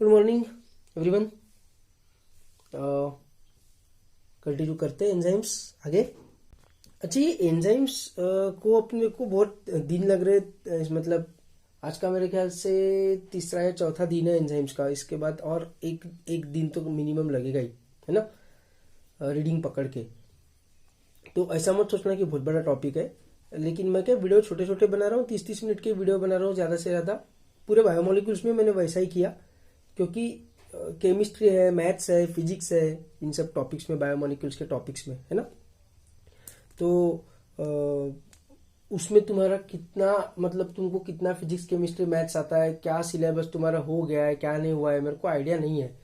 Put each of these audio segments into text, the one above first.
Good morning everyone. Continue करते हैं enzymes आगे। अच्छा, ये एंजाइम्स को अपने को बहुत दिन लग रहे, मतलब आज का मेरे ख्याल से तीसरा या चौथा दिन है एंजाइम्स का। इसके बाद और एक एक दिन तो मिनिमम लगेगा ही, है ना, रीडिंग पकड़ के। तो ऐसा मत सोचना कि बहुत बड़ा टॉपिक है, लेकिन मैं क्या वीडियो छोटे छोटे बना रहा हूँ, 30-30 मिनट के वीडियो बना रहा हूँ ज़्यादा से ज़्यादा। पूरे बायोमोलिक्यूल्स में मैंने वैसा ही किया, क्योंकि केमिस्ट्री है, मैथ्स है, फिजिक्स है, इन सब टॉपिक्स में, बायोमोलिक्यूल्स के टॉपिक्स में, है ना। तो उसमें तुम्हारा कितना, मतलब तुमको कितना फिजिक्स केमिस्ट्री मैथ्स आता है, क्या सिलेबस तुम्हारा हो गया है, क्या नहीं हुआ है, मेरे को आइडिया नहीं है।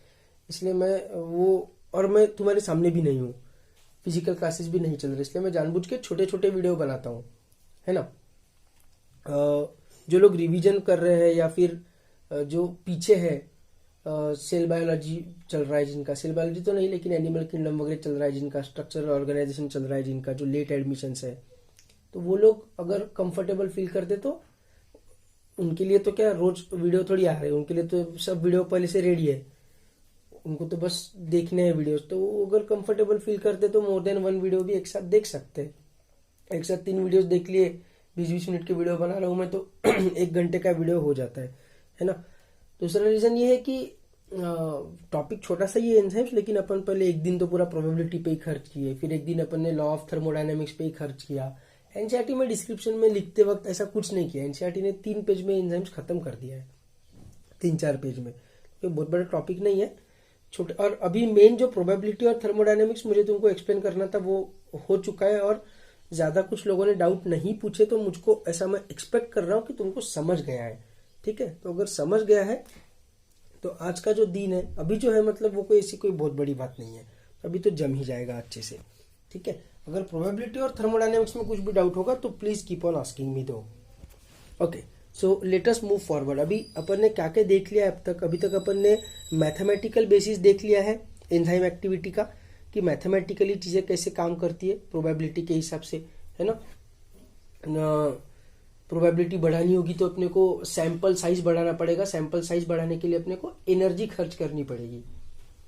इसलिए मैं वो, और मैं तुम्हारे सामने भी नहीं हूँ, फिजिकल क्लासेस भी नहीं चल रही, इसलिए मैं जानबूझ के छोटे छोटे वीडियो बनाता हूँ, है ना। जो लोग रिवीजन कर रहे हैं या फिर जो पीछे है, सेल बायोलॉजी चल रहा है जिनका, सेल बायोलॉजी तो नहीं लेकिन एनिमल किंगडम वगैरह चल रहा है जिनका, स्ट्रक्चरल ऑर्गेनाइजेशन चल रहा है जिनका, जो लेट एडमिशन्स है, तो वो लोग अगर कंफर्टेबल फील करते तो उनके लिए तो क्या रोज वीडियो थोड़ी आ रही है, उनके लिए तो सब वीडियो पहले से रेडी है, उनको तो बस देखने हैं वीडियोस। तो वो अगर कंफर्टेबल फील करते तो मोर देन वन वीडियो भी एक साथ देख सकते हैं। एक साथ 3 वीडियोस देख लिए, 20-20 मिनट के वीडियो बना रहा हूँ मैं तो 1 घंटे का वीडियो हो जाता है ना। दूसरा रीजन ये है कि टॉपिक छोटा सा ही है एंजाइम्स, लेकिन अपन पहले एक दिन तो पूरा प्रोबेबिलिटी पे ही खर्च किए, फिर एक दिन अपन ने लॉ ऑफ थर्मोडायनेमिक्स पे ही खर्च किया। एनसीईआरटी में डिस्क्रिप्शन में लिखते वक्त ऐसा कुछ नहीं किया, एनसीईआरटी ने 3 पेज में एंजाइम्स खत्म कर दिया है, 3-4 पेज में। तो बहुत बड़ा टॉपिक नहीं है, छोटे। और अभी मेन जो प्रोबेबिलिटी और थर्मोडायनेमिक्स मुझे तुमको एक्सप्लेन करना था वो हो चुका है, और ज्यादा कुछ लोगों ने डाउट नहीं पूछे, तो मुझको ऐसा मैं एक्सपेक्ट कर रहा हूँ कि तुमको समझ गया है। ठीक है, तो अगर समझ गया है तो आज का जो दिन है अभी जो है, मतलब वो कोई ऐसी कोई बहुत बड़ी बात नहीं है, अभी तो जम ही जाएगा अच्छे से। ठीक है, अगर प्रोबेबिलिटी और थर्मोडायनेमिक्स में कुछ भी डाउट होगा तो please keep on asking me दो। Okay, so let us move forward. अभी अपन ने क्या क्या देख लिया है अब तक? अभी तक अपन ने मैथमेटिकल बेसिस देख लिया है एंजाइम एक्टिविटी का, कि मैथमेटिकली चीजें कैसे काम करती है प्रोबेबिलिटी के हिसाब से, है ना। प्रोबेबिलिटी बढ़ानी होगी तो अपने को सैंपल साइज बढ़ाना पड़ेगा, सैंपल साइज बढ़ाने के लिए अपने को एनर्जी खर्च करनी पड़ेगी,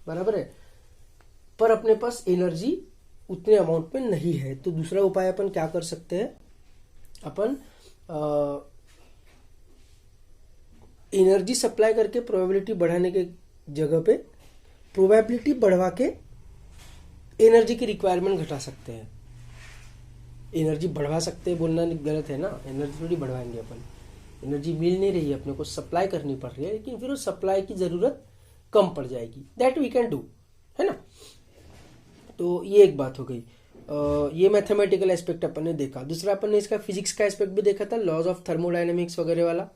बराबर है। पर अपने पास एनर्जी उतने अमाउंट में नहीं है, तो दूसरा उपाय अपन क्या कर सकते हैं, अपन एनर्जी सप्लाई करके प्रोबेबिलिटी बढ़ाने के जगह पे प्रोबेबिलिटी बढ़वा के एनर्जी की रिक्वायरमेंट घटा सकते हैं। एनर्जी बढ़वा सकते हैं बोलना गलत है ना, एनर्जी थोड़ी बढ़वाएंगे अपन, एनर्जी मिल नहीं रही है अपने को, सप्लाई करनी पड़ रही है, लेकिन फिर उस सप्लाई की जरूरत कम पड़ जाएगी, दैट वी कैन डू, है ना। तो ये एक बात हो गई। ये मैथमेटिकल एस्पेक्ट अपन ने देखा। दूसरा अपन ने इसका फिजिक्स का एस्पेक्ट भी देखा था, लॉज ऑफ थर्मोडायनेमिक्स वगैरह वाला।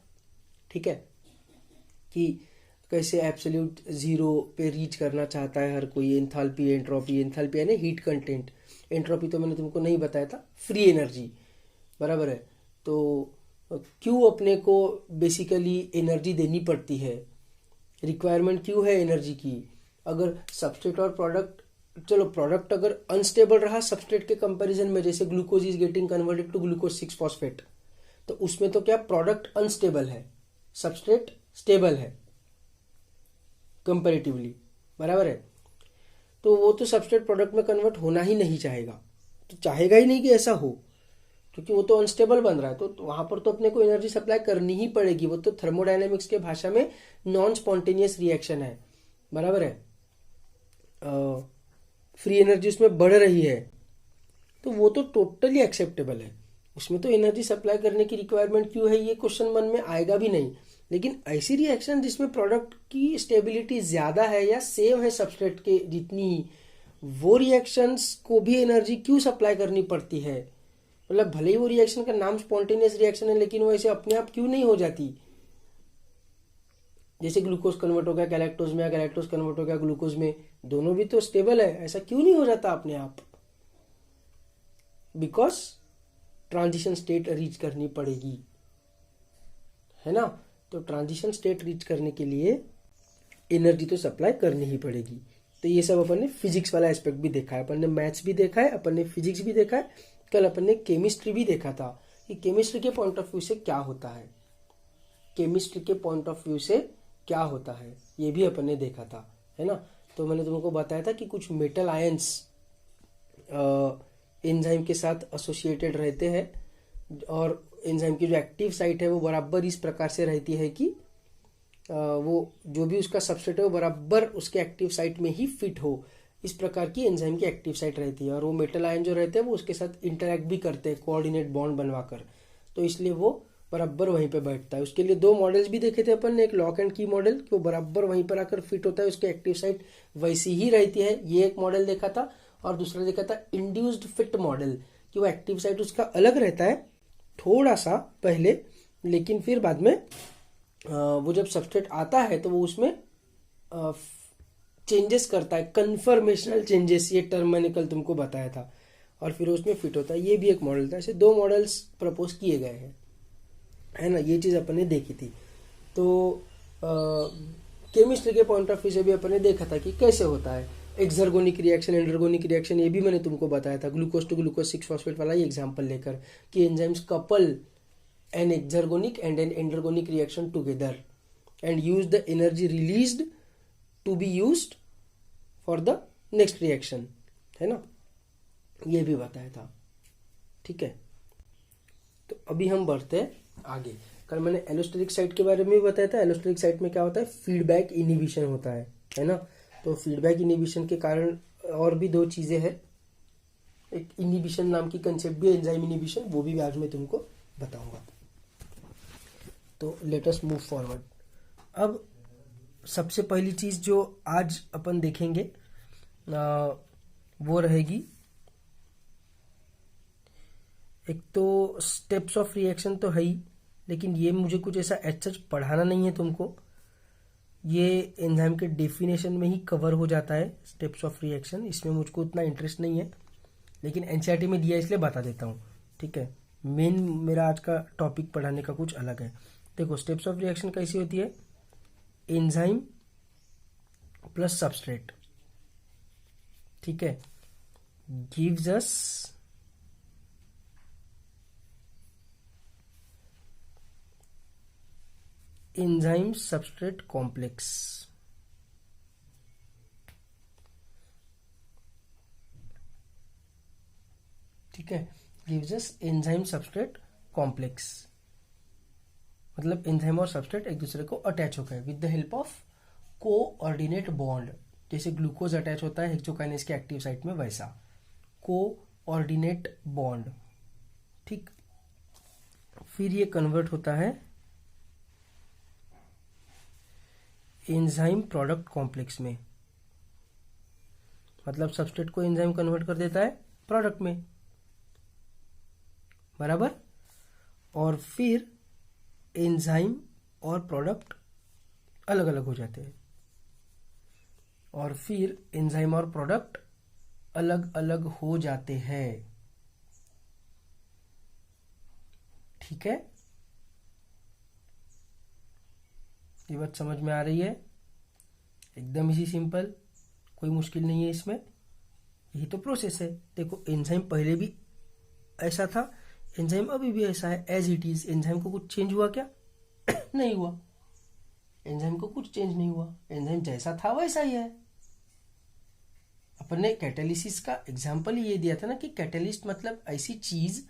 ठीक है, कि कैसे एब्सोल्यूट जीरो पे रीच करना चाहता है हर कोई, एंथैल्पी एंट्रोपी, एंथैल्पी यानी हीट कंटेंट, एंट्रोपी तो मैंने तुमको नहीं बताया था, फ्री एनर्जी, बराबर है। तो क्यों अपने को बेसिकली एनर्जी देनी पड़ती है, रिक्वायरमेंट क्यों है एनर्जी की? अगर सबस्ट्रेट और प्रोडक्ट, चलो प्रोडक्ट अगर अनस्टेबल रहा सबस्ट्रेट के कंपैरिजन में, जैसे glucose is getting converted to glucose 6 phosphate, तो उसमें तो क्या प्रोडक्ट अनस्टेबल है, सबस्ट्रेट स्टेबल है कंपैरेटिवली, बराबर है। तो वो तो सबस्ट्रेट प्रोडक्ट में कन्वर्ट होना ही नहीं चाहेगा, तो चाहेगा ही नहीं कि ऐसा हो, क्योंकि वो तो अनस्टेबल बन रहा है। तो वहां पर तो अपने को एनर्जी सप्लाई करनी ही पड़ेगी, वो तो थर्मोडायनेमिक्स के भाषा में नॉन स्पॉन्टेनियस रिएक्शन है, बराबर है। फ्री एनर्जी उसमें बढ़ रही है, तो वो तो टोटली एक्सेप्टेबल है, उसमें तो एनर्जी सप्लाई करने की रिक्वायरमेंट क्यों है ये क्वेश्चन मन में आएगा भी नहीं। लेकिन ऐसी रिएक्शन जिसमें प्रोडक्ट की स्टेबिलिटी ज्यादा है या सेम है सबस्ट्रेट के जितनी ही, वो रिएक्शंस को भी एनर्जी क्यों सप्लाई करनी पड़ती है? मतलब भले ही वो रिएक्शन का नाम स्पॉन्टेनियस रिएक्शन है, लेकिन वो ऐसे अपने आप क्यों नहीं हो जाती? जैसे ग्लूकोज कन्वर्ट हो गया गैलेक्टोज में, या गैलेक्टोज कन्वर्ट हो गया ग्लूकोज में, दोनों भी तो स्टेबल है, ऐसा क्यों नहीं हो जाता अपने आप? बिकॉज ट्रांजिशन स्टेट रीच करनी पड़ेगी, है ना। तो ट्रांजिशन स्टेट रीच करने के लिए एनर्जी तो सप्लाई करनी ही पड़ेगी। तो ये सब अपन ने फिजिक्स वाला एस्पेक्ट भी देखा है, अपन ने मैथ्स भी देखा है, अपन ने फिजिक्स भी देखा है, कल अपन ने केमिस्ट्री भी देखा था कि केमिस्ट्री के पॉइंट ऑफ व्यू से क्या होता है, केमिस्ट्री के पॉइंट ऑफ व्यू से क्या होता है ये भी अपन ने देखा था, है ना। तो मैंने तुमको बताया था कि कुछ मेटल आयंस एंजाइम के साथ एसोसिएटेड रहते हैं और एंजाइम की जो एक्टिव साइट है वो बराबर इस प्रकार से रहती है कि वो जो भी उसका सबस्ट्रेट है वो बराबर उसके एक्टिव साइट में ही फिट हो, इस प्रकार की एंजाइम की एक्टिव साइट रहती है। और वो मेटल आयन जो रहते हैं वो उसके साथ इंटरेक्ट भी करते हैं कोऑर्डिनेट बॉन्ड बनवाकर, तो इसलिए वो बराबर वहीं पे बैठता है। उसके लिए दो मॉडल्स भी देखे थे अपन ने, एक लॉक एंड की मॉडल कि वो बराबर वहीं पर आकर फिट होता है, उसकी एक्टिव साइट वैसी ही रहती है, ये एक मॉडल देखा था। और दूसरा देखा था इंड्यूस्ड फिट मॉडल कि वो एक्टिव साइट उसका अलग रहता है थोड़ा सा पहले, लेकिन फिर बाद में वो जब सबस्ट्रेट आता है तो वो उसमें चेंजेस करता है, कन्फर्मेशनल चेंजेस, ये टर्म मैंने कल तुमको बताया था, और फिर उसमें फिट होता है। ये भी एक मॉडल था। ऐसे दो मॉडल्स प्रपोज किए गए हैं, है ना। ये चीज़ अपन ने देखी थी। तो केमिस्ट्री के पॉइंट ऑफ व्यू से भी अपन ने देखा था कि कैसे होता है एक्सर्गोनिक रिएक्शन, एंडर्गोनिक रिएक्शन, ये भी मैंने तुमको बताया था ग्लूकोज टू ग्लूकोज 6 फॉस्फेट वाला ही एग्जाम्पल लेकर कि enzymes couple an exergonic and an endergonic reaction together and use the energy released to be used for the next reaction, है ना। ये भी बताया था, ठीक है। तो अभी हम बढ़ते हैं आगे। कल मैंने एलोस्टेरिक साइट के बारे में भी बताया था। एलोस्टेरिक साइट में क्या होता है, फीडबैक इनिबिशन होता है ना। तो फीडबैक इनिबिशन के कारण और भी दो चीजें हैं, एक इनिबिशन नाम की कंसेप्ट भी, एंजाइम इनिबिशन, वो भी आज मैं तुमको बताऊंगा। तो लेट अस मूव फॉरवर्ड। अब सबसे पहली चीज जो आज अपन देखेंगे वो रहेगी, एक तो स्टेप्स ऑफ रिएक्शन तो है ही, लेकिन ये मुझे कुछ ऐसा एच पढ़ाना नहीं है तुमको, ये एंजाइम के डेफिनेशन में ही कवर हो जाता है स्टेप्स ऑफ रिएक्शन, इसमें मुझको उतना इंटरेस्ट नहीं है, लेकिन एनसीईआरटी में दिया इसलिए बता देता हूँ, ठीक है। मेन मेरा आज का टॉपिक पढ़ाने का कुछ अलग है। देखो स्टेप्स ऑफ रिएक्शन कैसी होती है, एंजाइम प्लस सबस्ट्रेट, ठीक है, gives us enzyme substrate complex, ठीक है, gives us enzyme substrate complex, मतलब एंजाइम और सबस्ट्रेट एक दूसरे को अटैच हो गए with the help of coordinate bond, जैसे ग्लूकोज अटैच होता है हेक्सोकाइनेज के एक्टिव साइट में, वैसा कोऑर्डिनेट बॉन्ड, ठीक। फिर ये कन्वर्ट होता है एंजाइम प्रोडक्ट कॉम्प्लेक्स में, मतलब सबस्ट्रेट को एंजाइम कन्वर्ट कर देता है प्रोडक्ट में, बराबर। और फिर एंजाइम और प्रोडक्ट अलग अलग हो जाते हैं, और फिर एंजाइम और प्रोडक्ट अलग अलग हो जाते हैं, ठीक है। ये बात समझ में आ रही है, एकदम इसी सिंपल, कोई मुश्किल नहीं है इसमें, यही तो प्रोसेस है। देखो एंजाइम पहले भी ऐसा था, एंजाइम अभी भी ऐसा है, एज इट इज। एंजाइम को कुछ चेंज हुआ क्या? नहीं हुआ, एंजाइम को कुछ चेंज नहीं हुआ, एंजाइम जैसा था वैसा ही है। अपन ने कैटालिसिस का एग्जाम्पल ये दिया था ना कि कैटलिस्ट मतलब ऐसी चीज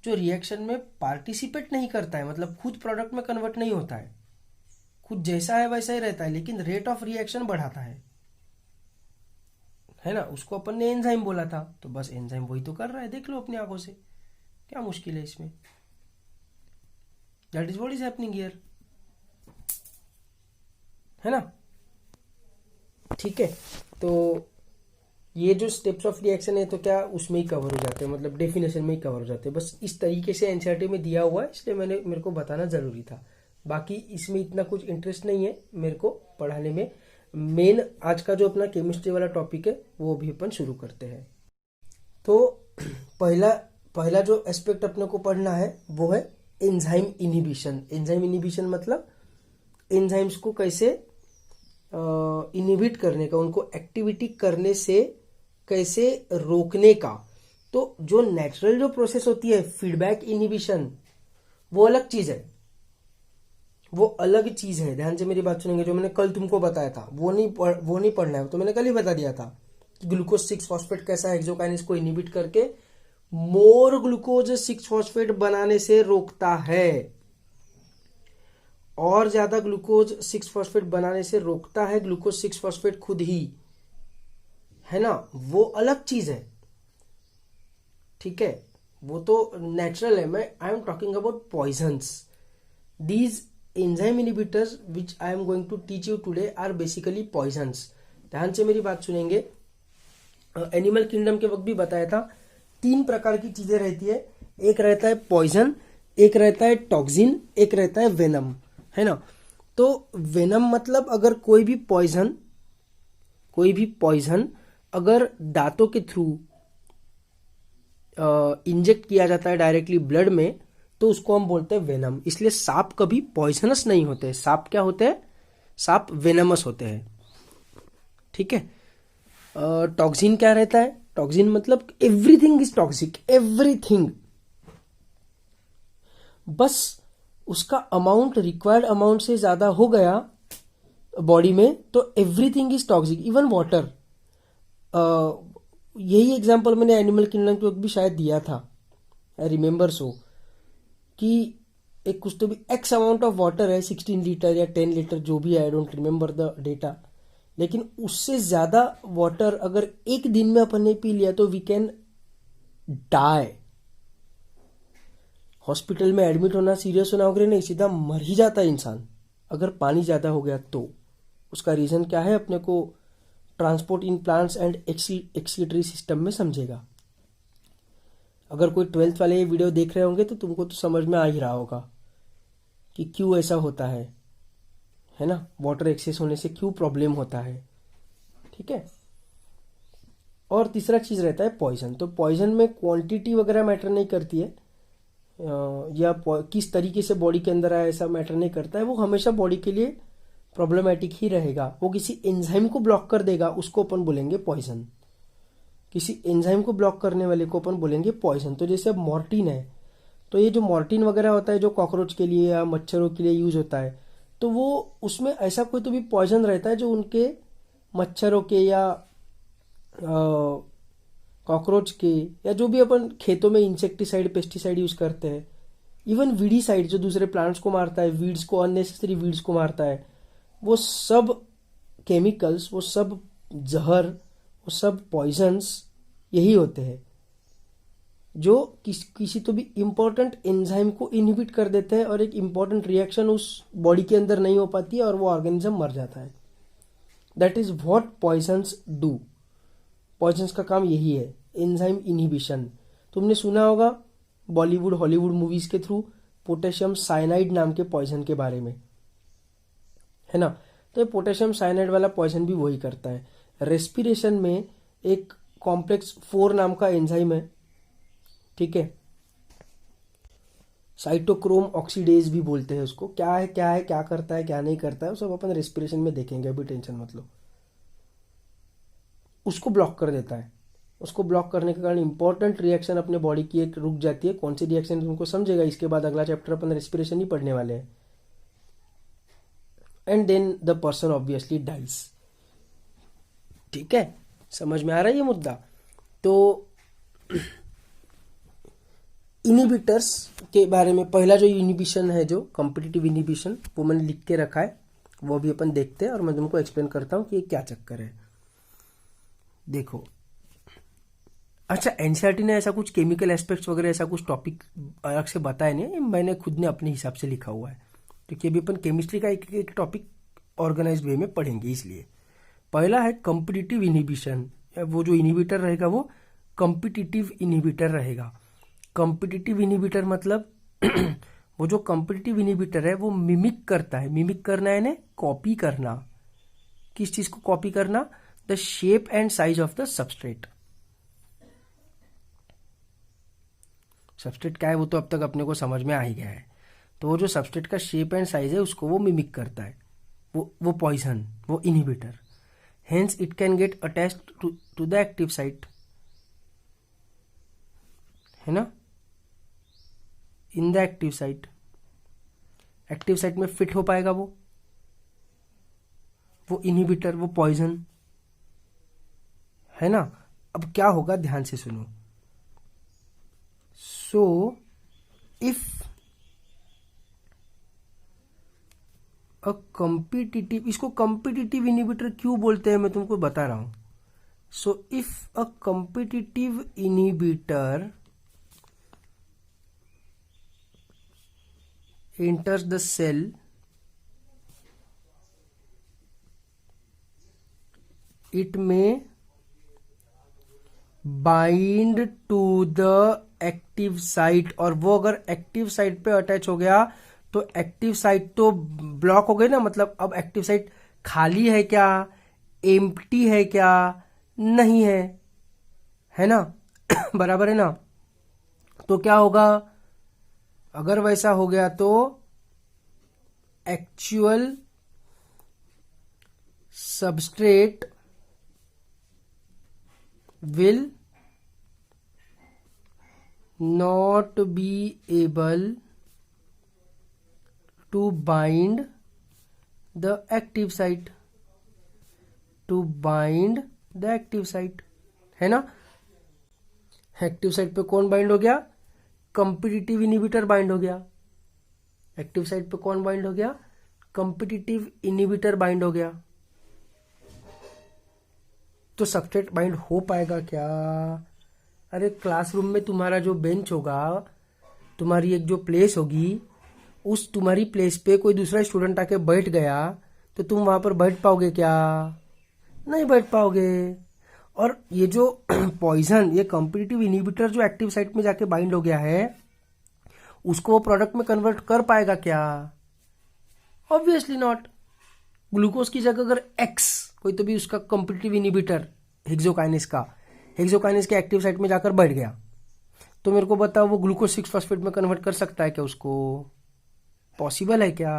जो रिएक्शन में पार्टिसिपेट नहीं करता है, मतलब खुद प्रोडक्ट में कन्वर्ट नहीं होता है, खुद जैसा है वैसा ही रहता है, लेकिन रेट ऑफ रिएक्शन बढ़ाता है ना। उसको अपन ने एंजाइम बोला था, तो बस एंजाइम वही तो कर रहा है, देख लो अपनी आंखों से, क्या मुश्किल है इसमें। That is what is happening here, है ना, ठीक है। तो ये जो स्टेप्स ऑफ रिएक्शन है तो क्या उसमें ही कवर हो जाते हैं, मतलब डेफिनेशन में ही कवर हो जाते हैं, बस इस तरीके से एनसीईआरटी में दिया हुआ है, इसलिए मेरे को बताना जरूरी था। बाकी इसमें इतना कुछ इंटरेस्ट नहीं है मेरे को पढ़ाने में। मेन आज का जो अपना केमिस्ट्री वाला टॉपिक है वो भी अपन शुरू करते हैं। तो पहला जो एस्पेक्ट अपने को पढ़ना है वो है एंजाइम इनिबिशन। एंजाइम इनिबिशन मतलब एंजाइम्स को कैसे इनिबिट करने का, उनको एक्टिविटी करने से कैसे रोकने का। तो जो नेचुरल जो प्रोसेस होती है फीडबैक इनिबिशन, वो अलग चीज है, वो अलग चीज है, ध्यान से मेरी बात सुनेंगे। जो मैंने कल तुमको बताया था वो नहीं पढ़ना है, तो मैंने कल ही बता दिया था कि ग्लूकोज 6 फॉस्फेट कैसा हेक्सोकाइनेज को इनहिबिट करके मोर ग्लूकोज 6 फॉस्फेट बनाने से रोकता है, और ज्यादा ग्लूकोज 6 फॉस्फेट बनाने से रोकता है ग्लूकोज 6 फॉस्फेट खुद ही, है ना, वो अलग चीज है, ठीक है, वो तो नेचुरल है। मैं I am talking about poisons. These enzyme inhibitors which I am going to teach you today are basically poisons. ध्यान से मेरी बात सुनेंगे। एनिमल किंगडम के वक्त भी बताया था 3 प्रकार की चीजें रहती है, एक रहता है पॉइजन, एक रहता है टॉक्सिन, एक रहता है वेनम, है ना। तो वेनम मतलब अगर कोई भी पॉइजन अगर दांतों के थ्रू इंजेक्ट किया जाता है डायरेक्टली ब्लड में, तो उसको हम बोलते हैं वेनम। इसलिए सांप कभी पॉइजनस नहीं होते, सांप क्या होते हैं, सांप वेनमस होते हैं, ठीक है। टॉक्सिन क्या रहता है, टॉक्सिन मतलब एवरीथिंग इज टॉक्सिक, एवरीथिंग, बस उसका अमाउंट रिक्वायर्ड अमाउंट से ज्यादा हो गया बॉडी में तो everything is toxic, even water. यही एग्जांपल मैंने एनिमल किंगडम के वक्त भी शायद दिया था, आई रिमेंबर सो, कि एक कुछ तो भी एक्स अमाउंट ऑफ वाटर है, 16 लीटर या 10 लीटर जो भी है, I don't remember the data, लेकिन उससे ज्यादा वाटर अगर एक दिन में अपन ने पी लिया तो वी कैन डाई। हॉस्पिटल में एडमिट होना, सीरियस होना वगैरह नहीं, सीधा मर ही जाता है इंसान अगर पानी ज्यादा हो गया तो। उसका रीजन क्या है अपने को transport in plants and excretory system में समझेगा। अगर कोई 12th वाले ये वीडियो देख रहे होंगे तो तुमको तो समझ में आ ही रहा होगा कि क्यों ऐसा होता है ना, वाटर एक्सेस होने से क्यों प्रॉब्लम होता है, ठीक है। और तीसरा चीज रहता है पॉइजन। तो पॉइजन में क्वांटिटी वगैरह मैटर नहीं करती है, या किस तरीके से बॉडी के अंदर आया ऐसा मैटर नहीं करता है, वो हमेशा बॉडी के लिए प्रॉब्लमेटिक ही रहेगा। वो किसी एंजाइम को ब्लॉक कर देगा, उसको अपन बोलेंगे पॉइजन। किसी एंजाइम को ब्लॉक करने वाले को अपन बोलेंगे पॉइजन। तो जैसे अब मॉर्टिन है, तो ये जो मॉर्टिन वगैरह होता है जो कॉकरोच के लिए या मच्छरों के लिए यूज होता है, तो वो उसमें ऐसा कोई तो भी पॉइजन रहता है जो उनके मच्छरों के या कॉकरोच के या जो भी अपन खेतों में इंसेक्टिसाइड पेस्टिसाइड यूज करते हैं, इवन वीडीसाइड जो दूसरे प्लांट्स को मारता है, वीड्स को, अननेसेसरी वीड्स को मारता है, वो सब केमिकल्स, वो सब जहर, वो सब पॉइजन्स यही होते हैं जो किसी तो भी इंपॉर्टेंट एंजाइम को इनहिबिट कर देते हैं और एक इंपॉर्टेंट रिएक्शन उस बॉडी के अंदर नहीं हो पाती है और वो ऑर्गेनिज्म मर जाता है। That is what poisons do. Poisons का काम यही है, एंजाइम इनहिबिशन। तुमने सुना होगा बॉलीवुड हॉलीवुड मूवीज के थ्रू पोटेशियम साइनाइड नाम के पॉइजन के बारे में, है ना। तो ये पोटेशियम साइनाइड वाला पॉइजन भी वही करता है। रेस्पिरेशन में एक कॉम्प्लेक्स 4 नाम का एंजाइम है, ठीक है, साइटोक्रोम ऑक्सीडेज भी बोलते हैं उसको। क्या है क्या करता है क्या नहीं करता है वो सब अपन रेस्पिरेशन में देखेंगे, अभी टेंशन मत लो। उसको ब्लॉक कर देता है। उसको ब्लॉक करने के कारण इंपॉर्टेंट रिएक्शन अपने बॉडी की एक रुक जाती है। कौन सी रिएक्शन तुमको समझेगा इसके बाद, अगला चैप्टर अपन रेस्पिरेशन ही पढ़ने वाले हैं। And then the person obviously dies, ठीक है, समझ में आ रहा है ये मुद्दा। तो इनिबिटर्स के बारे में पहला जो इनिबिशन है, जो कॉम्पिटिटिव इनिबिशन, वो मैंने लिख के रखा है, वो भी अपन देखते हैं और मैं तुमको एक्सप्लेन करता हूं कि ये क्या चक्कर है। देखो, अच्छा, एनसीईआरटी ने ऐसा कुछ केमिकल एस्पेक्ट्स वगैरह ऐसा कुछ टॉपिक अलग से बताया नहीं, मैंने खुद ने अपने हिसाब से लिखा हुआ है, क्योंकि अभी अपन केमिस्ट्री का एक टॉपिक ऑर्गेनाइज्ड वे में पढ़ेंगे। इसलिए पहला है कॉम्पिटिटिव इनिबिशन। वो जो इनिबिटर रहेगा वो कॉम्पिटिटिव इनिबिटर रहेगा। कॉम्पिटिटिव इनिबिटर मतलब वो जो कॉम्पिटिटिव इनिबिटर है वो मिमिक करता है। मिमिक करना है यानी कॉपी करना। किस चीज को कॉपी करना? The shape and size of the substrate. Substrate क्या है वो तो अब तक अपने को समझ में आ ही गया है। तो वो जो सबस्ट्रेट का शेप एंड साइज है उसको वो मिमिक करता है, वो पॉइजन, वो inhibitor. Hence it can get attached to the active site, है ना, in the active site. Active site में फिट हो पाएगा वो इनहिबिटर, वो पॉइजन, है ना। अब क्या होगा, ध्यान से सुनो। सो इफ अ कॉम्पिटिटिव, इसको कॉम्पिटिटिव इनहिबिटर क्यों बोलते हैं मैं तुमको बता रहा हूं। So if a competitive inhibitor enters the cell, it may bind to the active site, और वो अगर एक्टिव साइट पे अटैच हो गया तो एक्टिव साइट तो ब्लॉक हो गई ना, मतलब अब एक्टिव साइट खाली है क्या, एम्प्टी है क्या, नहीं है ना बराबर है ना। तो क्या होगा, अगर वैसा हो गया तो actual substrate will not be able to bind the active site, है ना। एक्टिव साइट पे कौन बाइंड हो गया, कॉम्पिटिटिव इनहिबिटर बाइंड हो गया। एक्टिव साइट पे कौन बाइंड हो गया, कॉम्पिटिटिव इनहिबिटर बाइंड हो गया। तो सबस्ट्रेट बाइंड हो पाएगा क्या। अरे क्लासरूम में तुम्हारा जो बेंच होगा, तुम्हारी एक जो प्लेस होगी, उस तुम्हारी प्लेस पे कोई दूसरा स्टूडेंट आके बैठ गया तो तुम वहां पर बैठ पाओगे क्या, नहीं बैठ पाओगे। और ये जो पॉइजन, ये कॉम्पिटिटिव इनहिबिटर जो एक्टिव साइट में जाके बाइंड हो गया है, उसको वो प्रोडक्ट में कन्वर्ट कर पाएगा क्या, ऑब्वियसली नॉट। ग्लूकोज की जगह अगर एक्स कोई तो भी उसका कॉम्पिटिटिव इनहिबिटर हेक्सोकाइनेस के एक्टिव साइट में जाकर बैठ गया, तो मेरे को बताओ वो ग्लूकोज 6-फॉस्फेट में कन्वर्ट कर सकता है क्या, उसको पॉसिबल है क्या,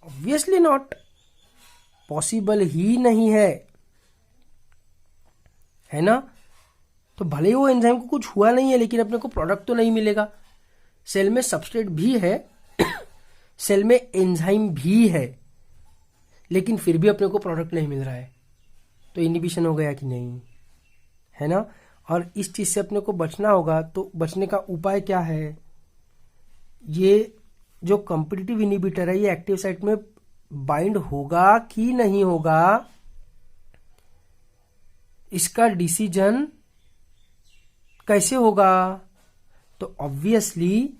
ऑब्वियसली नॉट, पॉसिबल ही नहीं है ना। तो भले ही वो एंजाइम को कुछ हुआ नहीं है, लेकिन अपने को प्रोडक्ट तो नहीं मिलेगा। सेल में सबस्ट्रेट भी है सेल में एंजाइम भी है, लेकिन फिर भी अपने को प्रोडक्ट नहीं मिल रहा है, तो इनहिबिशन हो गया कि नहीं, है ना। और इस चीज से अपने को बचना होगा, तो बचने का उपाय क्या है, ये जो कॉम्पिटिटिव इनहिबिटर है ये एक्टिव साइट में बाइंड होगा कि नहीं होगा, इसका डिसीजन कैसे होगा। तो ऑब्वियसली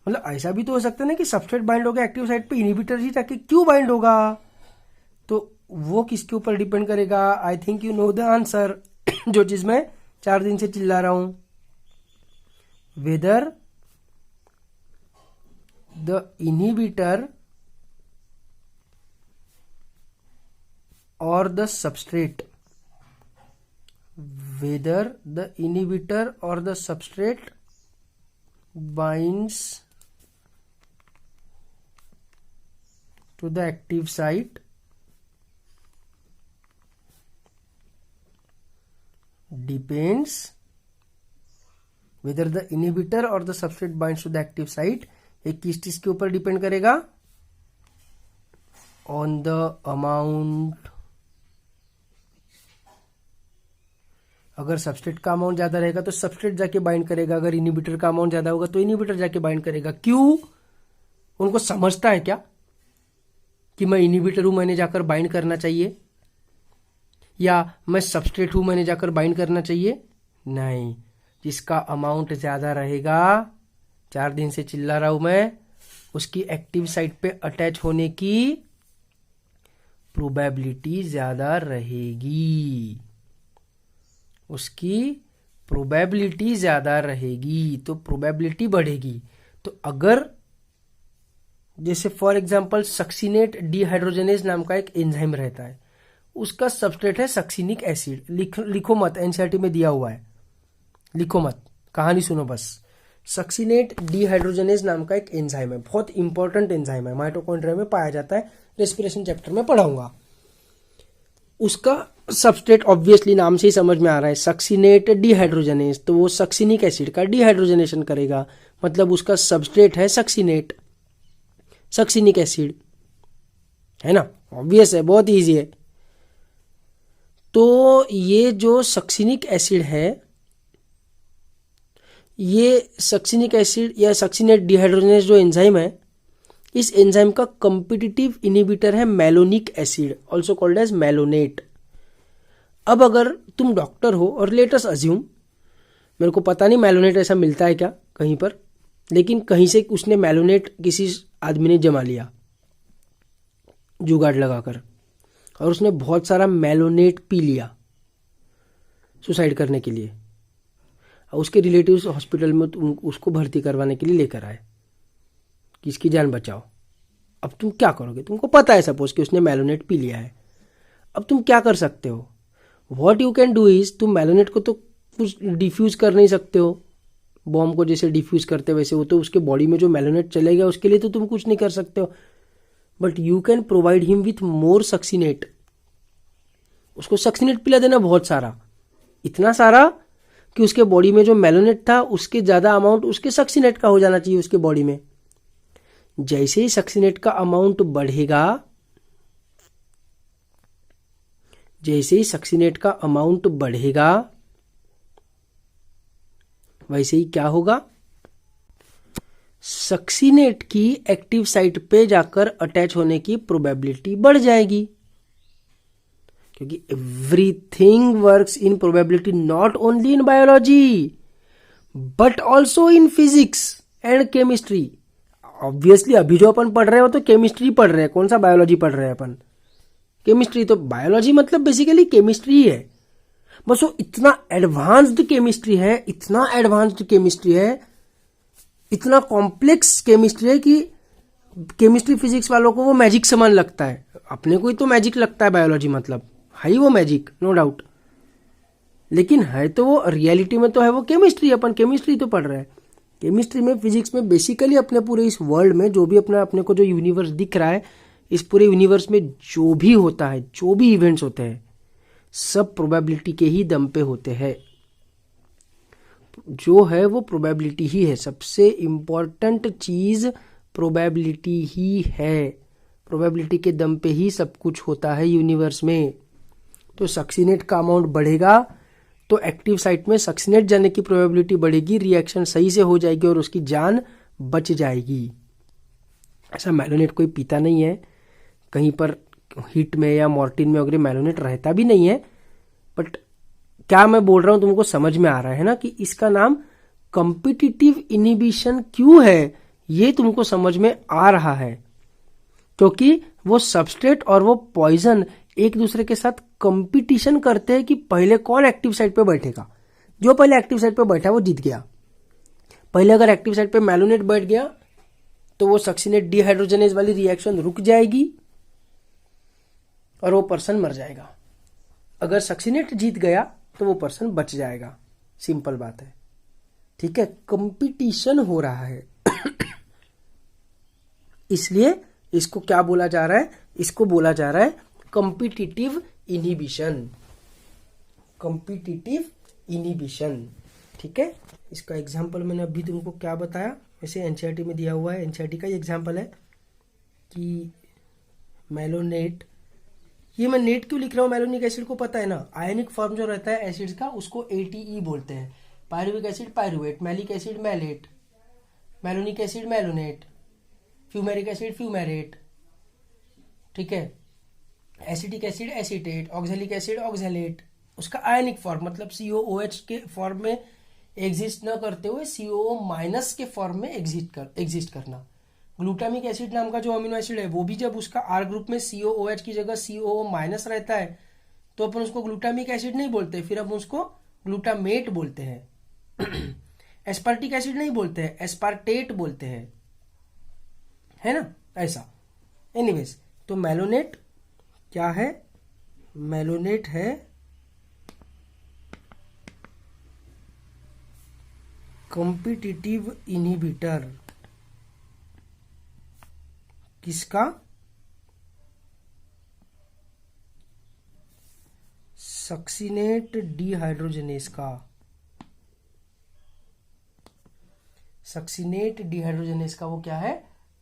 मतलब ऐसा भी तो हो सकता है ना कि सबस्ट्रेट बाइंड होगा एक्टिव साइट पे, इनहिबिटर ही जाके क्यों बाइंड होगा, तो वो किसके ऊपर डिपेंड करेगा। I think you know the answer जो चीज मैं 4 दिन से चिल्ला रहा हूं, वेदर द इनहिबिटर और the substrate, whether the inhibitor or the substrate binds to the active site depends, whether the inhibitor or the substrate binds to the active site, ये किस चीज के ऊपर डिपेंड करेगा, ऑन द अमाउंट। अगर substrate का amount ज्यादा रहेगा तो सबस्ट्रेट जाके बाइंड करेगा, अगर इनहिबिटर का अमाउंट ज्यादा होगा तो इनहिबिटर जाके बाइंड करेगा। क्यों, उनको समझता है क्या कि मैं इनहिबिटर हूं, मैंने जाकर बाइंड करना चाहिए, या मैं सबस्ट्रेट हूं, मैंने जाकर बाइंड करना चाहिए, नहीं। जिसका अमाउंट ज्यादा रहेगा, 4 दिन से चिल्ला रहा हूं मैं, उसकी एक्टिव साइट पे अटैच होने की प्रोबेबिलिटी ज्यादा रहेगी, उसकी प्रोबेबिलिटी ज्यादा रहेगी, तो प्रोबेबिलिटी बढ़ेगी। तो अगर जैसे फॉर एग्जांपल सक्सिनेट डिहाइड्रोजनेज नाम का एक एंजाइम रहता है, उसका सबस्ट्रेट है सक्सिनिक एसिड, लिखो मत, एनसीईआरटी में दिया हुआ है, लिखो मत, कहानी सुनो बस। सक्सिनेट डिहाइड्रोजनेज नाम का एक एंजाइम है, बहुत इंपॉर्टेंट एंजाइम है, माइटोकॉन्ड्रिया में पाया जाता है, रेस्पिरेशन चैप्टर में पढ़ाऊंगा। उसका सबस्ट्रेट ऑब्वियसली नाम से ही समझ में आ रहा है, सक्सिनेट डिहाइड्रोजनेज, तो वो सक्सिनिक एसिड का डिहाइड्रोजनेशन करेगा, मतलब उसका सबस्ट्रेट है सक्सिनेट। सक्सिनिक एसिड, है ना, ऑब्वियस है, बहुत इजी है। तो ये जो सक्सिनिक एसिड है, ये सक्सिनिक एसिड या सक्सिनेट डिहाइड्रोजनेज जो एंजाइम है, इस एंजाइम का कॉम्पिटिटिव इनिबिटर है malonic acid, also called as malonate. अब अगर तुम डॉक्टर हो और लेटस अज्यूम, मेरे को पता नहीं मेलोनेट ऐसा मिलता है क्या कहीं पर, लेकिन कहीं से उसने मेलोनेट किसी आदमी ने जमा लिया जुगाड़ लगाकर, और उसने बहुत सारा मेलोनेट पी लिया सुसाइड करने के लिए, और उसके रिलेटिव्स हॉस्पिटल में उसको भर्ती करवाने के लिए लेकर आए कि इसकी जान बचाओ। अब तुम क्या करोगे? तुमको पता है सपोज कि उसने मेलोनेट पी लिया है, अब तुम क्या कर सकते हो? What you can do is, तुम मेलोनेट को तो कुछ डिफ्यूज कर नहीं सकते हो, बॉम्ब को जैसे डिफ्यूज करते वैसे, वो तो उसके बॉडी में जो मेलोनेट चलेगा उसके लिए तो तुम कुछ नहीं कर सकते हो, but you can provide him with more succinate. उसको सक्सिनेट पिला देना बहुत सारा, इतना सारा कि उसके बॉडी में जो मेलोनेट था उसके ज्यादा अमाउंट उसके सक्सिनेट का हो जाना चाहिए उसके बॉडी में। जैसे ही सक्सिनेट का अमाउंट बढ़ेगा, जैसे ही सक्सिनेट का अमाउंट बढ़ेगा, वैसे ही क्या होगा, सक्सिनेट की एक्टिव साइट पे जाकर अटैच होने की प्रोबेबिलिटी बढ़ जाएगी, क्योंकि everything works in probability, not only in biology but also in physics and chemistry. Obviously अभी जो अपन पढ़ रहे हो तो केमिस्ट्री पढ़ रहे हैं, कौन सा बायोलॉजी पढ़ रहे हैं अपन? केमिस्ट्री। तो बायोलॉजी मतलब बेसिकली केमिस्ट्री है, बस वो इतना एडवांस्ड केमिस्ट्री है, इतना एडवांस्ड केमिस्ट्री है, इतना कॉम्प्लेक्स केमिस्ट्री है कि केमिस्ट्री फिजिक्स वालों को वो मैजिक समान लगता है। अपने को ही तो मैजिक लगता है बायोलॉजी, मतलब है ही वो मैजिक, नो डाउट, लेकिन है तो वो रियलिटी में तो है वो केमिस्ट्री। अपन केमिस्ट्री तो पढ़ रहे हैं। केमिस्ट्री में, फिजिक्स में बेसिकली अपने पूरे इस वर्ल्ड में जो भी अपने को जो यूनिवर्स दिख रहा है, इस पूरे यूनिवर्स में जो भी होता है, जो भी इवेंट्स होते हैं, सब प्रोबेबिलिटी के ही दम पे होते हैं। जो है वो प्रोबेबिलिटी ही है, सबसे इंपॉर्टेंट चीज प्रोबेबिलिटी ही है। प्रोबेबिलिटी के दम पे ही सब कुछ होता है यूनिवर्स में। तो सक्सिनेट का अमाउंट बढ़ेगा तो एक्टिव साइट में सक्सिनेट जाने की प्रोबेबिलिटी बढ़ेगी, रिएक्शन सही से हो जाएगी और उसकी जान बच जाएगी। ऐसा मेलोनेट कोई पीता नहीं है, कहीं पर हीट में या मॉर्टिन में वगैरह मेलोनेट रहता भी नहीं है, बट क्या मैं बोल रहा हूं तुमको समझ में आ रहा है ना कि इसका नाम कॉम्पिटिटिव इनिबिशन क्यों है, ये तुमको समझ में आ रहा है, क्योंकि वो सबस्ट्रेट और वो पॉइजन एक दूसरे के साथ कंपटीशन करते हैं कि पहले कौन एक्टिव साइट पे बैठेगा। जो पहले एक्टिव साइट पे बैठा वो जीत गया। पहले अगर एक्टिव साइट पे मेलोनेट बैठ गया तो वो सक्सिनेट डिहाइड्रोजनेज वाली रिएक्शन रुक जाएगी और वो पर्सन मर जाएगा। अगर सक्सिनेट जीत गया तो वो पर्सन बच जाएगा। सिंपल बात है, ठीक है। कंपटीशन हो रहा है इसलिए इसको क्या बोला जा रहा है? इसको बोला जा रहा है कॉम्पिटिटिव इनहिबिशन। कॉम्पिटिटिव इनहिबिशन, ठीक है। इसका एग्जांपल मैंने अभी तुमको क्या बताया, वैसे एनसीईआरटी में दिया हुआ है। एनसीईआरटी का एग्जांपल है कि मेलोनेट, ये मैं नेट क्यों लिख रहा हूँ? मेलोनिक एसिड को पता है ना, आयनिक फॉर्म जो रहता है एसिड्स का उसको ATE बोलते हैं। Pyruvic acid pyruvate, malic acid malate, malonic acid malonate, fumaric acid fumarate, ठीक है। Acetic acid acetate, oxalic acid oxalate. उसका आयनिक फॉर्म मतलब COOH के फॉर्म में एग्जिस्ट न करते हुए COO माइनस के फॉर्म में एग्जिस्ट करना। ग्लूटामिक एसिड नाम का जो अमीनो एसिड है वो भी जब उसका R ग्रुप में COOH की जगह COO माइनस रहता है तो अपन उसको ग्लूटामिक एसिड नहीं बोलते, फिर अपन उसको ग्लूटामेट बोलते हैं। एस्पार्टिक एसिड नहीं बोलते हैं, एस्पार्टेट बोलते हैं, है ना, ऐसा। एनीवेज, तो मेलोनेट क्या है? मेलोनेट है कॉम्पिटिटिव इनहिबिटर। किसका? सक्सिनेट डिहाइड्रोजनेस का। सक्सिनेट डिहाइड्रोजनेस का वो क्या है?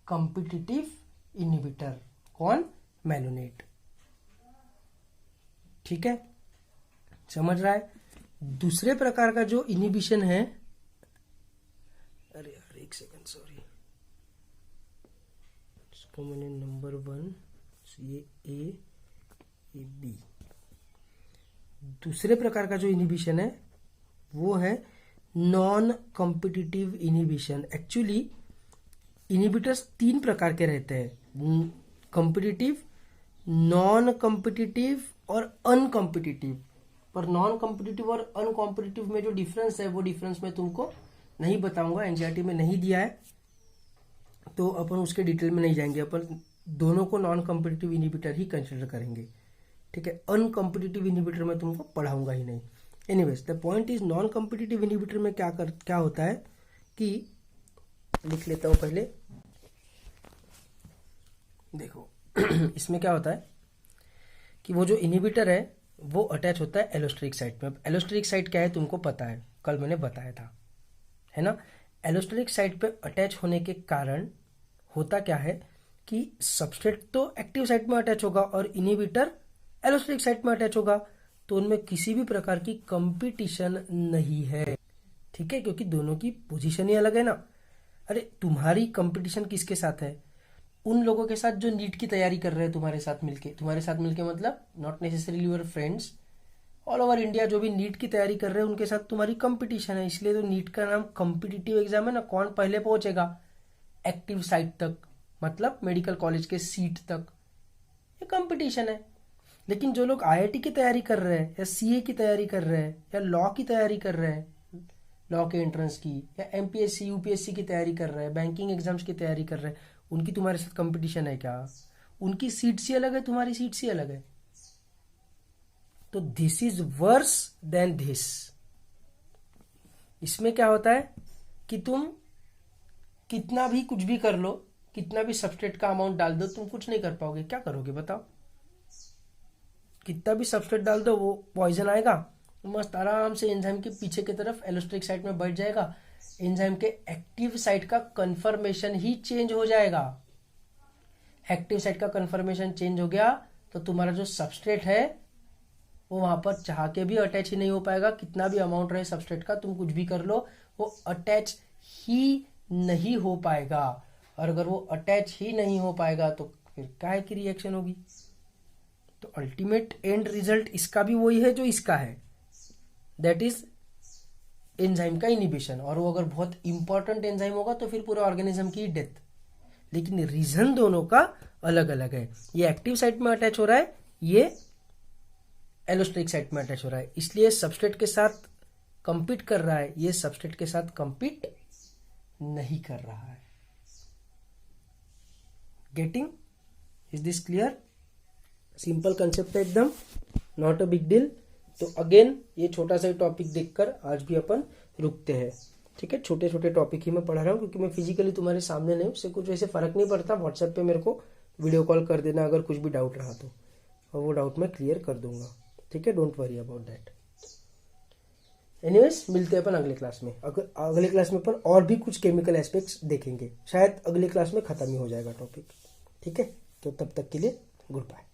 Competitive inhibitor. कौन? मैलोनेट। ठीक है, समझ रहा है? दूसरे प्रकार का जो इनहिबिशन है, अरे यार एक सेकंड, सॉरी, इसको मैंने नंबर 1, ये ए बी। दूसरे प्रकार का जो इनहिबिशन है वो है non competitive inhibition. Actually inhibitors 3 प्रकार के रहते हैं, कॉम्पिटिटिव, नॉन कॉम्पिटिटिव और अनकॉम्पिटिटिव। पर नॉन कॉम्पिटिटिव और अनकॉम्पिटिटिव में जो डिफरेंस है वो डिफरेंस मैं तुमको नहीं बताऊंगा, एनसीईआरटी में नहीं दिया है, तो अपन उसके डिटेल में नहीं जाएंगे। अपन दोनों को नॉन कॉम्पिटिटिव इनहिबिटर ही कंसिडर करेंगे। ठीक है, अनकॉम्पिटिटिव इनहिबिटर में तुमको पढ़ाऊंगा ही नहीं। Anyways the point is, non competitive inhibitor में क्या होता है कि, लिख लेता हूं पहले, देखो इसमें क्या होता है कि वो जो इनहिबिटर है वो अटैच होता है एलोस्टेरिक साइट में। अब एलोस्टेरिक साइट क्या है तुमको पता है, कल मैंने बताया था, है ना? एलोस्टेरिक साइट पे अटैच होने के कारण होता क्या है कि सबस्ट्रेट तो एक्टिव साइट में अटैच होगा और इनहिबिटर एलोस्टेरिक साइट में अटैच होगा, तो उनमें किसी भी प्रकार की कंपटीशन नहीं है। ठीक है, क्योंकि दोनों की पोजीशन ही अलग है ना। अरे तुम्हारी कंपटीशन किसके साथ है? उन लोगों के साथ जो नीट की तैयारी कर रहे हैं तुम्हारे साथ मिलके मतलब not necessarily your friends, all over India जो भी नीट की तैयारी कर रहे हैं उनके साथ तुम्हारी कंपटीशन है। इसलिए तो नीट का नाम कॉम्पिटिटिव एग्जाम है ना। कौन पहले पहुंचेगा एक्टिव साइट तक, मतलब मेडिकल कॉलेज के सीट तक, ये कंपटीशन है। लेकिन जो लोग आईआईटी की तैयारी कर रहे हैं या सीए की तैयारी कर रहे हैं या लॉ की तैयारी कर रहे हैं, लॉ के एंट्रेंस की, या एमपीएससी यूपीएससी की तैयारी कर रहे हैं, बैंकिंग एग्जाम्स की तैयारी कर रहे हैं, उनकी तुम्हारे साथ कंपटीशन है क्या? उनकी सीट ही अलग है, तुम्हारी सीट ही अलग है। तो this is worse than this. इसमें क्या होता है कि तुम कितना भी कुछ भी कर लो, कितना भी सबस्ट्रेट का अमाउंट डाल दो, तुम कुछ नहीं कर पाओगे। क्या करोगे बताओ? कितना भी सबस्ट्रेट डाल दो वो पॉइजन आएगा, मस्त आराम से एंजाइम के पीछे की तरफ एलोस्टेरिक साइट में बैठ जाएगा, एंजाइम के एक्टिव साइट का कन्फर्मेशन ही चेंज हो जाएगा। एक्टिव साइट का कन्फर्मेशन चेंज हो गया तो तुम्हारा जो सबस्ट्रेट है वो वहां पर चाह के भी अटैच ही नहीं हो पाएगा। कितना भी अमाउंट रहे सबस्ट्रेट का, तुम कुछ भी कर लो, वो अटैच ही नहीं हो पाएगा। और अगर वो अटैच ही नहीं हो पाएगा तो फिर काहे की रिएक्शन होगी? तो अल्टीमेट एंड रिजल्ट इसका भी वही है जो इसका है, दैट इज एंजाइम का इनिबिशन। और वो अगर बहुत इंपॉर्टेंट एंजाइम होगा तो फिर पूरे ऑर्गेनिज्म की डेथ। लेकिन रीजन दोनों का अलग अलग है। ये एक्टिव साइट में अटैच हो रहा है, ये एलोस्टेरिक साइट में अटैच हो रहा है, इसलिए सबस्ट्रेट के साथ कंपीट कर रहा है, ये सबस्ट्रेट के साथ कंपीट नहीं कर रहा है। Getting? Is this clear? Simple concept है एकदम, नॉट अ बिग डील। तो अगेन ये छोटा सा टॉपिक देखकर आज भी अपन रुकते हैं। ठीक है, छोटे छोटे टॉपिक ही मैं पढ़ा रहा हूँ क्योंकि मैं फिजिकली तुम्हारे सामने नहीं हूँ, उससे कुछ वैसे फर्क नहीं पड़ता। व्हाट्सएप पे मेरे को वीडियो कॉल कर देना अगर कुछ भी डाउट रहा तो, और वो डाउट मैं क्लियर कर दूंगा। ठीक है, don't worry about that. Anyways मिलते हैं अपन अगले क्लास में। अगले क्लास में अपन और भी कुछ केमिकल एस्पेक्ट्स देखेंगे, शायद अगले क्लास में खत्म ही हो जाएगा टॉपिक। ठीक है, तो तब तक के लिए गुड बाय।